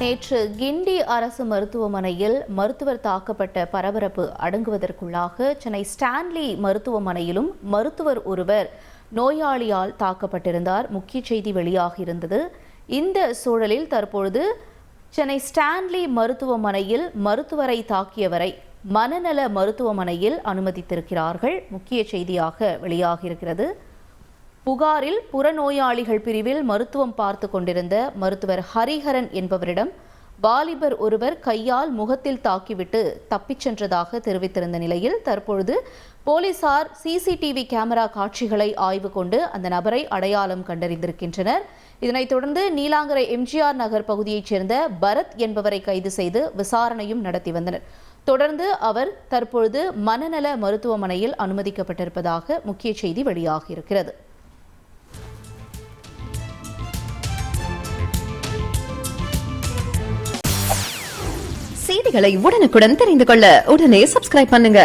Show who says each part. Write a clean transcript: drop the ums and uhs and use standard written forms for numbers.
Speaker 1: நேற்று கிண்டி அரசு மருத்துவமனையில் மருத்துவர் தாக்கப்பட்ட பரபரப்பு அடங்குவதற்குள்ளாக சென்னை ஸ்டான்லி மருத்துவமனையிலும் மருத்துவர் ஒருவர் நோயாளியால் தாக்கப்பட்டிருந்தார். முக்கிய செய்தி வெளியாக இருந்தது. இந்த சூழலில் தற்பொழுது சென்னை ஸ்டான்லி மருத்துவமனையில் மருத்துவரை தாக்கியவரை மனநல மருத்துவமனையில் அனுமதித்திருக்கிறார்கள். முக்கிய செய்தியாக வெளியாகியிருக்கிறது. புகாரில் புறநோயாளிகள் பிரிவில் மருத்துவம் பார்த்து கொண்டிருந்த மருத்துவர் ஹரிஹரன் என்பவரிடம் வாலிபர் ஒருவர் கையால் முகத்தில் தாக்கிவிட்டு தப்பிச் சென்றதாக தெரிவித்திருந்த நிலையில் தற்பொழுது போலீசார் சிசிடிவி கேமரா காட்சிகளை ஆய்வு கொண்டு அந்த நபரை அடையாளம் கண்டறிந்திருக்கின்றனர். இதனைத் தொடர்ந்து நீலாங்கரை எம்ஜிஆர் நகர் பகுதியைச் சேர்ந்த பரத் என்பவரை கைது செய்து விசாரணையும் நடத்தி வந்தனர். தொடர்ந்து அவர் தற்பொழுது மனநல மருத்துவமனையில் அனுமதிக்கப்பட்டிருப்பதாக முக்கிய செய்தி வெளியாகியிருக்கிறது.
Speaker 2: செய்திகளை உடனுக்குடன் தெரிந்து கொள்ள உடனே சப்ஸ்கிரைப் பண்ணுங்க.